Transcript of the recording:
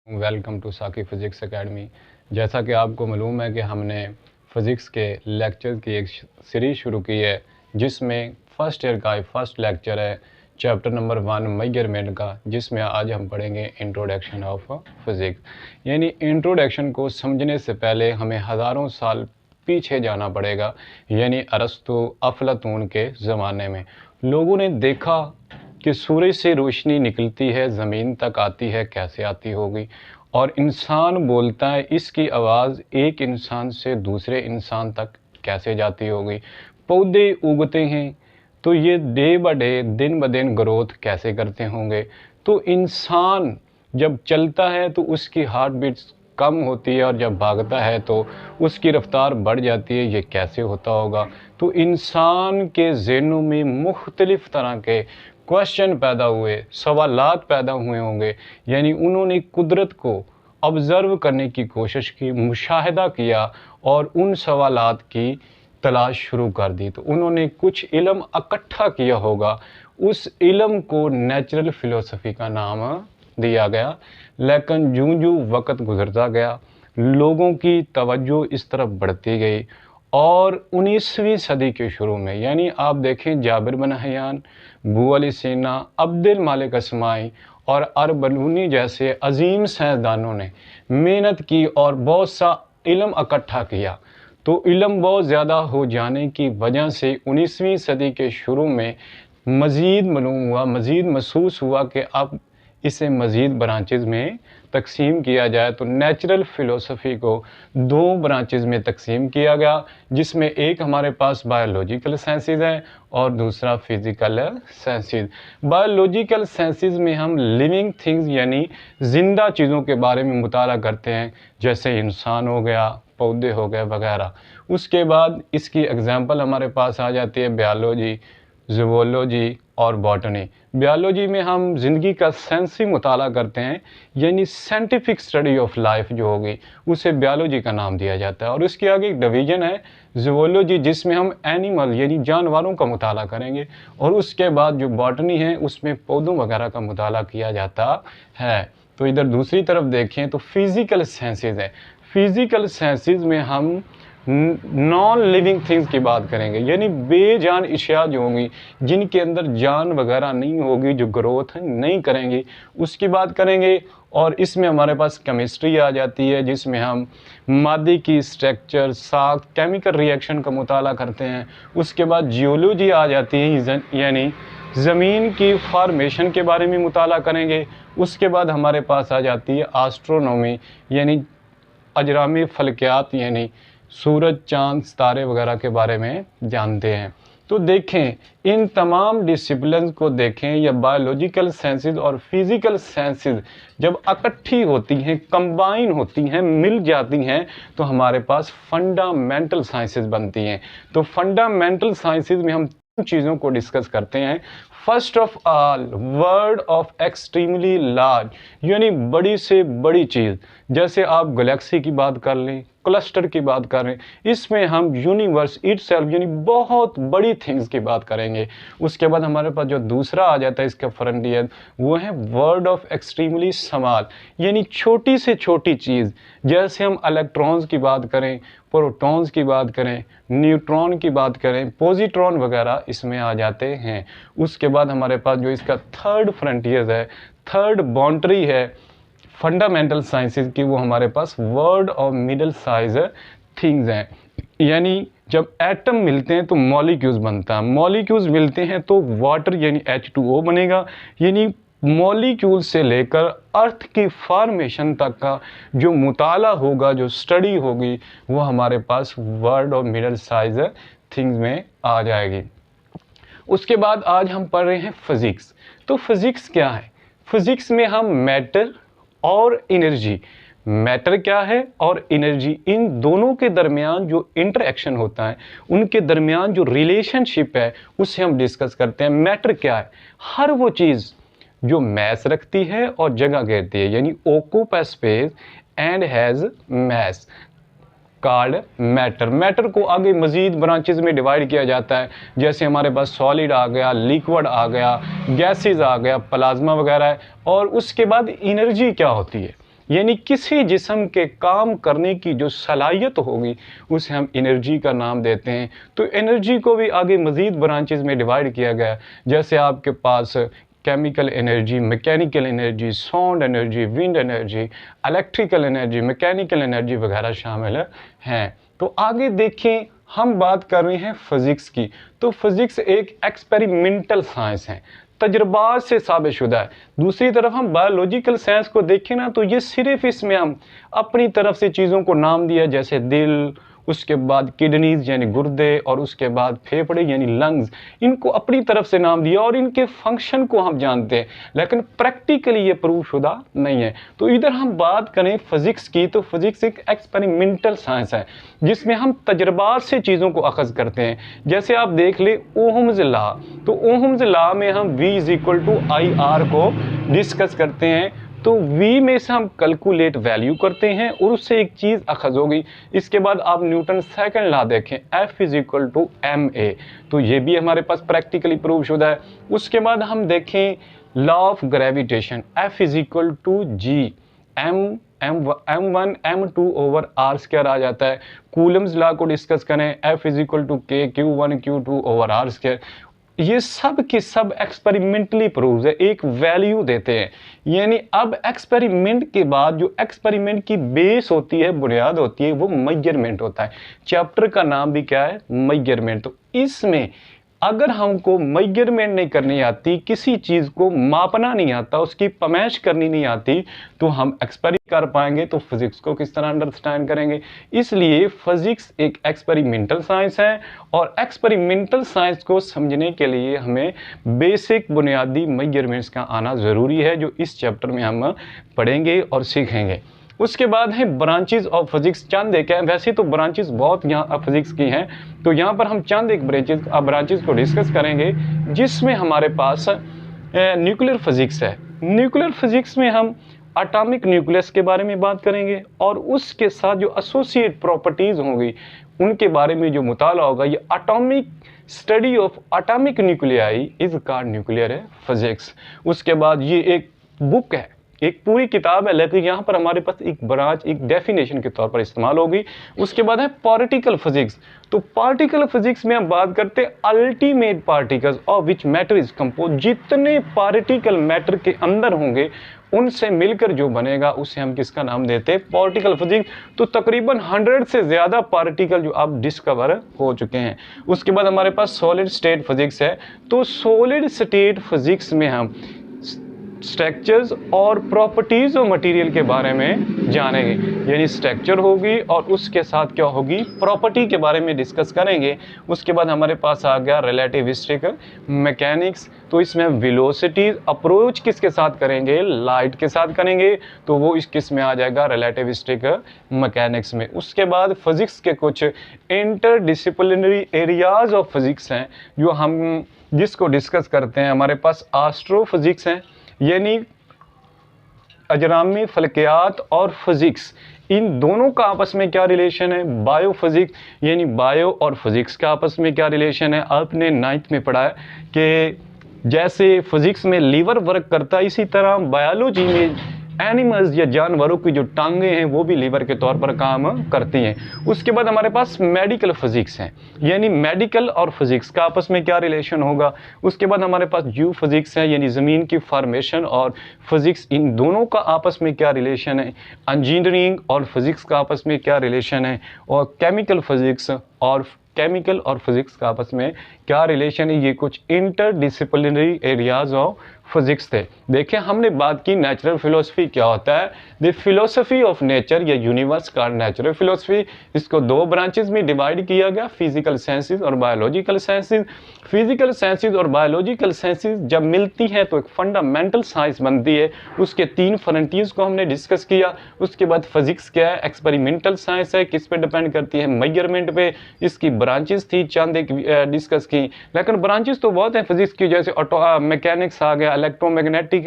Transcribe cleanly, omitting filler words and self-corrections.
Welcome to साकी physics academy. जैसा कि आपको मालूम है कि हमने फ़िज़िक्स के लेक्चर की एक सीरीज़ शुरू की है, जिसमें फ़र्स्ट ईयर का फर्स्ट लेक्चर है चैप्टर नंबर 1 मेजरमेंट का, जिसमें आज हम पढ़ेंगे इंट्रोडक्शन ऑफ फ़िज़िक्स। यानी इंट्रोडक्शन को समझने से पहले हमें हज़ारों साल पीछे जाना पड़ेगा, यानी अरस्तु अफलातून के ज़माने में। लोगों ने देखा कि सूरज से रोशनी निकलती है, ज़मीन तक आती है, कैसे आती होगी, और इंसान बोलता है, इसकी आवाज़ एक इंसान से दूसरे इंसान तक कैसे जाती होगी। पौधे उगते हैं तो ये डे ब डे, दिन ब दिन ग्रोथ कैसे करते होंगे। तो इंसान जब चलता है तो उसकी हार्ट बीट्स कम होती है, और जब भागता है तो उसकी रफ्तार बढ़ जाती है, ये कैसे होता होगा। तो इंसान के ज़हनों में मुख्तलिफ़ तरह के क्वेश्चन पैदा हुए, सवालात पैदा हुए होंगे। यानी उन्होंने कुदरत को ऑब्ज़र्व करने की कोशिश की, मुशाहिदा किया और उन सवालात की तलाश शुरू कर दी। तो उन्होंने कुछ इल्म इकट्ठा किया होगा, उस इल्म को नेचुरल फ़िलोसफ़ी का नाम दिया गया। लेकिन यूं वक्त गुज़रता गया, लोगों की तवज्जो इस तरफ बढ़ती गई, और 19वीं सदी के शुरू में, यानी आप देखें जाबिर बिन हयान, बू अली सीना, अब्दुल मालिक अस्माई और अरबलूनी जैसे अजीम साइंसदानों ने मेहनत की और बहुत सा इल्म इकट्ठा किया। तो इल्म बहुत ज़्यादा हो जाने की वजह से 19वीं सदी के शुरू में मज़ीद मालूम हुआ, मज़ीद महसूस हुआ कि अब इसे मज़ीद ब्रांचेज़ में तकसीम किया जाए। तो नेचुरल फ़िलोसफ़ी को 2 ब्रांचेज़ में तकसीम किया गया, जिसमें एक हमारे पास बायोलॉजिकल साइंसेज़ है और दूसरा फ़िज़िकल साइंसेज़। बायोलॉजिकल साइंसेज़ में हम लिविंग थिंग्स यानी ज़िंदा चीज़ों के बारे में मुताला करते हैं, जैसे इंसान हो गया, पौधे हो गए वगैरह। उसके बाद इसकी एग्ज़ाम्पल हमारे पास आ जाती है बायोलॉजी, ज़ूवोलॉजी और बॉटनी। बायोलॉजी में हम ज़िंदगी का साइंसी मुताला करते हैं, यानी साइंटिफिक स्टडी ऑफ लाइफ जो होगी उसे बायोलॉजी का नाम दिया जाता है। और उसके आगे एक डिवीज़न है ज़ूवोलॉजी, जिसमें हम एनिमल यानी जानवरों का मुताला करेंगे। और उसके बाद जो बॉटनी है उसमें पौधों वगैरह का मुताला किया जाता है। तो इधर दूसरी तरफ देखें तो फिज़िकल साइंसेज़ है। फिज़िकल साइंसेज़ में हम नॉन लिविंग थिंग्स की बात करेंगे, यानी बेजान अशिया जो होंगी, जिनके अंदर जान वगैरह नहीं होगी, जो ग्रोथ नहीं करेंगी, उसकी बात करेंगे। और इसमें हमारे पास केमिस्ट्री आ जाती है, जिसमें हम मादे की स्ट्रक्चर, साख्त, केमिकल रिएक्शन का मुताला करते हैं। उसके बाद जियोलॉजी आ जाती है, यानी ज़मीन की फॉर्मेशन के बारे में मुताला करेंगे। उसके बाद हमारे पास आ जाती है एस्ट्रोनॉमी, यानी अजरामी फलकियात, यानी सूरज, चाँद, सितारे वगैरह के बारे में जानते हैं। तो देखें, इन तमाम डिसिप्लिन को देखें, या बायोलॉजिकल साइंसेज और फिज़िकल साइंसेज जब इकट्ठी होती हैं, कंबाइन होती हैं, मिल जाती हैं, तो हमारे पास फंडामेंटल साइंसेज बनती हैं। तो फंडामेंटल साइंसेज में हम तीन चीज़ों को डिस्कस करते हैं। First of all, word of extremely large, यानी बड़ी से बड़ी चीज़। जैसे आप गैलेक्सी की बात कर लें, क्लस्टर की बात करें, इसमें हम यूनिवर्स इटसेल्फ यानी बहुत बड़ी थिंग्स की बात करेंगे। उसके बाद हमारे पास जो दूसरा आ जाता है इसका फ्रंटियर, वो है वर्ड ऑफ एक्सट्रीमली स्मॉल, यानी छोटी से छोटी चीज़। जैसे हम इलेक्ट्रॉन्स की बात करें, प्रोटॉन्स की बात करें, न्यूट्रॉन की बात करें, पॉजिट्रॉन वगैरह इसमें आ जाते हैं। उसके बाद हमारे पास जो इसका थर्ड फ्रंटियर है, थर्ड बाउंड्री है फंडामेंटल साइंसेज की, वो हमारे पास world of middle size things हैं। यानी जब एटम मिलते हैं तो मॉलिक्यूल्स बनता है, मॉलिक्यूल्स मिलते हैं तो वाटर यानी H2O बनेगा। यानी मॉलिक्यूल से लेकर अर्थ की फॉर्मेशन तक का जो मुताला होगा, जो स्टडी होगी, वो हमारे पास world of middle size things में आ जाएगी। उसके बाद आज हम पढ़ रहे हैं फिज़िक्स। तो फिज़िक्स क्या है? फिज़िक्स में हम मैटर और एनर्जी, मैटर क्या है और एनर्जी, इन दोनों के दरमियान जो इंटरेक्शन होता है, उनके दरमियान जो रिलेशनशिप है, उसे हम डिस्कस करते हैं। मैटर क्या है? हर वो चीज़ जो मैस रखती है और जगह घेरती है, यानी occupy space and has mass, called matter. Matter को आगे मज़ीद ब्रांचेज में डिवाइड किया जाता है, जैसे हमारे पास सॉलिड आ गया, लिक्विड आ गया, गैसेस आ गया, प्लाज्मा वगैरह है। और उसके बाद एनर्जी क्या होती है? यानी किसी जिस्म के काम करने की जो सलाहियत होगी उसे हम एनर्जी का नाम देते हैं। तो एनर्जी को भी आगे मज़ीद ब्रांचेज़ में डिवाइड किया गया, जैसे आपके पास chemical energy, mechanical energy, sound energy, wind energy, electrical energy, mechanical energy वगैरह शामिल हैं। तो आगे देखें, हम बात कर रहे हैं फ़िज़िक्स की। तो फ़िज़िक्स एक एक्सपेरिमेंटल साइंस है, तजर्बात से साबित शुदा है। दूसरी तरफ हम बायोलॉजिकल साइंस को देखें ना, तो ये सिर्फ इसमें हम अपनी तरफ से चीज़ों को नाम दिया, जैसे दिल, उसके बाद किडनीज यानी गुर्दे, और उसके बाद फेफड़े यानी लंग्स, इनको अपनी तरफ से नाम दिया और इनके फंक्शन को हम जानते हैं, लेकिन प्रैक्टिकली ये प्रूव शुदा नहीं है। तो इधर हम बात करें फ़िज़िक्स की, तो फ़िज़िक्स एक एक्सपेरिमेंटल साइंस है जिसमें हम तजर्बात से चीज़ों को अखज़ करते हैं। जैसे आप देख ले ओहम्स लॉ, तो ओहम्स लॉ में हम V = IR को डिस्कस करते हैं। तो V में से हम कैलकुलेट वैल्यू करते हैं और उससे एक चीज़ अखज़ होगी। इसके बाद आप न्यूटन सेकंड लॉ देखें, F = ma, तो ये भी हमारे पास प्रैक्टिकली प्रूव शुदा है। उसके बाद हम देखें law of gravitation, F = G, m1 m2/r² आ जाता है। कूलम्स लॉ को डिस्कस करें, F = K, Q1 Q2/r²। ये सब के सब एक्सपेरिमेंटली प्रूव्स है, एक वैल्यू देते हैं। यानी अब एक्सपेरिमेंट के बाद जो एक्सपेरिमेंट की बेस होती है, बुनियाद होती है, वो मेजरमेंट होता है। चैप्टर का नाम भी क्या है? मेजरमेंट। तो इसमें अगर हमको मेजरमेंट नहीं करनी आती, किसी चीज़ को मापना नहीं आता, उसकी पैमाइश करनी नहीं आती, तो हम एक्सपेरिमेंट कर पाएंगे तो फिज़िक्स को किस तरह अंडरस्टैंड करेंगे। इसलिए फिज़िक्स एक एक्सपेरिमेंटल साइंस है और एक्सपेरिमेंटल साइंस को समझने के लिए हमें बेसिक बुनियादी मेजरमेंट्स का आना ज़रूरी है, जो इस चैप्टर में हम पढ़ेंगे और सीखेंगे। उसके बाद है ब्रांचेज ऑफ फिजिक्स, चंद एक है, वैसे तो ब्रांचेज बहुत यहाँ फिजिक्स की हैं, तो यहाँ पर हम चंद एक ब्रांचेज को डिस्कस करेंगे, जिसमें हमारे पास न्यूक्लियर फिजिक्स है। न्यूक्लियर फिजिक्स में हम एटॉमिक न्यूक्लियस के बारे में बात करेंगे और उसके साथ जो एसोसिएट प्रॉपर्टीज़ होंगी उनके बारे में जो मुताला होगा। ये atomic study of atomic nuclei is called nuclear physics. उसके बाद ये एक बुक है, एक पूरी किताब है, लेकिन यहाँ पर हमारे पास एक ब्रांच एक डेफिनेशन के तौर पर इस्तेमाल होगी। उसके बाद है पार्टिकल फिजिक्स। तो पार्टिकल फिजिक्स में हम बात करते हैं ultimate particles of which matter is compose. जितने पार्टिकल मैटर के अंदर होंगे उनसे मिलकर जो बनेगा उसे हम किसका नाम देते हैं? Particle physics. तो तकरीबन 100 से ज़्यादा पार्टिकल जो अब डिस्कवर हो चुके हैं। उसके बाद हमारे पास सॉलिड स्टेट फिजिक्स है। तो सॉलिड स्टेट फिजिक्स में हम स्ट्रक्चर्स और प्रॉपर्टीज़ और मटेरियल के बारे में जानेंगे, यानी स्ट्रक्चर होगी और उसके साथ क्या होगी? प्रॉपर्टी के बारे में डिस्कस करेंगे। उसके बाद हमारे पास आ गया रिलेटिविस्टिक मैकेनिक्स। तो इसमें वेलोसिटी अप्रोच किसके साथ करेंगे? लाइट के साथ करेंगे, तो वो इस किस में आ जाएगा? रिलेटिविस्टिक मैकेनिक्स में। उसके बाद फिजिक्स के कुछ इंटरडिसिप्लिनरी एरियाज ऑफ फिजिक्स हैं जो हम जिसको डिस्कस करते हैं। हमारे पास एस्ट्रोफिजिक्स है, यानी अजरामी फलकियात और फिजिक्स, इन दोनों का आपस में क्या रिलेशन है? बायोफिजिक्स, यानी बायो और फिजिक्स का आपस में क्या रिलेशन है? आपने 9th में पढ़ा है कि जैसे फिजिक्स में लीवर वर्क करता है, इसी तरह बायोलॉजी में एनिमल्स या जानवरों की जो टांगें हैं वो भी लीवर के तौर पर काम करती हैं। उसके बाद हमारे पास मेडिकल फिजिक्स है, यानी मेडिकल और फिजिक्स का आपस में क्या रिलेशन होगा। उसके बाद हमारे पास जियो फिजिक्स है, यानी ज़मीन की फॉर्मेशन और फिजिक्स, इन दोनों का आपस में क्या रिलेशन है। इंजीनियरिंग और फिजिक्स का आपस में क्या रिलेशन है। और केमिकल फिजिक्स और फिजिक्स का आपस में क्या रिलेशन है। ये कुछ इंटरडिसिप्लिनरी एरियाज ऑफ फिजिक्स थे। देखिए, हमने बात की नेचुरल फिलोसफी क्या होता है। द फिलोसफी ऑफ नेचर या यूनिवर्स का नेचुरल फिलोसफी, इसको 2 ब्रांचेस में डिवाइड किया गया, फिजिकल साइंसेज और बायोलॉजिकल साइंसेज। फिजिकल साइंसेज और बायोलॉजिकल साइंसेज जब मिलती हैं तो एक फंडामेंटल साइंस बनती है। उसके 3 फ्रंटियर्स को हमने डिस्कस किया। उसके बाद फिजिक्स क्या है? एक्सपेरिमेंटल साइंस है, किस पे डिपेंड करती है? मेजरमेंट पे। इसकी ब्रांचेस थी, चंद एक डिस्कस की, लेकिन ब्रांचेस तो बहुत हैं फिजिक्स की, जैसे मैकेनिक्स आ गया, इलेक्ट्रोमैग्नेटिक